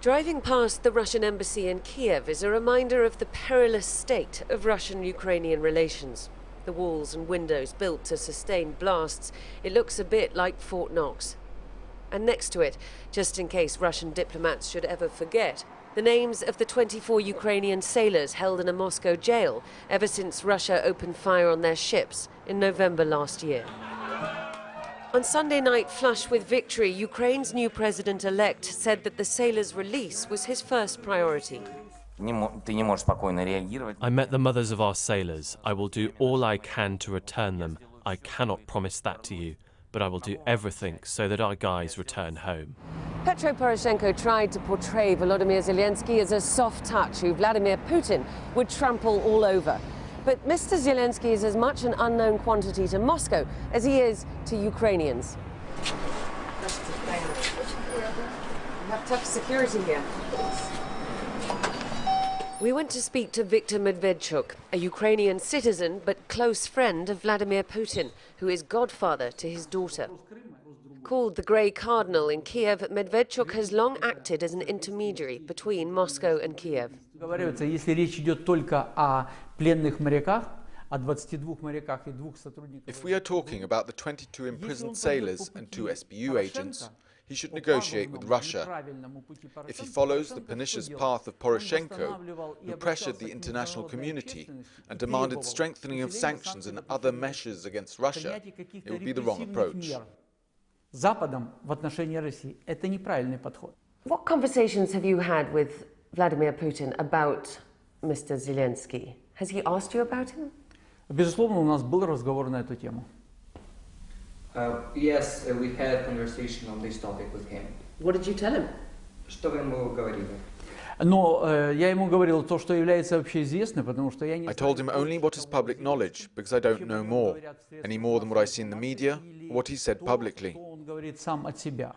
Driving past the Russian embassy in Kiev is a reminder of the perilous state of Russian-Ukrainian relations. The walls and windows built to sustain blasts, it looks a bit like Fort Knox. And next to it, just in case Russian diplomats should ever forget, the names of the 24 Ukrainian sailors held in a Moscow jail ever since Russia opened fire on their ships in November last year. On Sunday night, flush with victory, Ukraine's new president-elect said that the sailors' release was his first priority. I met the mothers of our sailors. I will do all I can to return them. I cannot promise that to you, but I will do everything so that our guys return home. Petro Poroshenko tried to portray Volodymyr Zelenskiy as a soft touch who Vladimir Putin would trample all over. But Mr. Zelenskiy is as much an unknown quantity to Moscow as he is to Ukrainians. We have tough security here. We went to speak to Viktor Medvedchuk, a Ukrainian citizen but close friend of Vladimir Putin, who is godfather to his daughter. Called the Grey Cardinal in Kiev, Medvedchuk has long acted as an intermediary between Moscow and Kiev. If we are talking about the 22 imprisoned sailors and 2 SBU agents, he should negotiate with Russia. If he follows the pernicious path of Poroshenko, who pressured the international community and demanded strengthening of sanctions and other measures against Russia, it would be the wrong approach. What conversations have you had with Vladimir Putin about Mr. Zelensky? Has he asked you about him? Безусловно, у нас был разговор на эту тему. Yes, we had a conversation on this topic with him. What did you tell him? Что вы ему говорили? Но я ему говорил то, что является общеизвестным, потому что я не... I told him only what is public knowledge, because I don't know more, any more than what I see in the media, or what he said publicly. Он говорит сам от себя.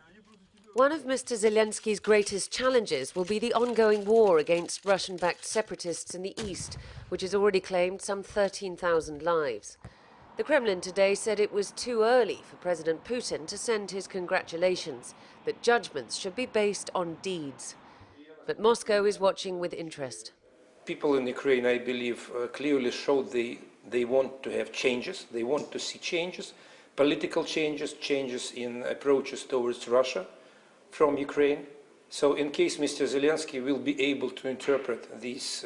One of Mr. Zelenskyy's greatest challenges will be the ongoing war against Russian-backed separatists in the east, which has already claimed some 13,000 lives. The Kremlin today said it was too early for President Putin to send his congratulations, that judgments should be based on deeds. But Moscow is watching with interest. People in Ukraine, I believe, clearly showed they want to have changes, they want to see changes, political changes, changes in approaches towards Russia from Ukraine. So in case Mr. Zelensky will be able to interpret these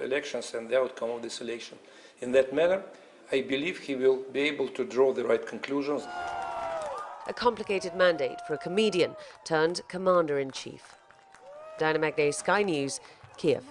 elections and the outcome of this election in that manner, I believe he will be able to draw the right conclusions. A complicated mandate for a comedian turned commander-in-chief. Diana Magnay, Sky News, Kiev.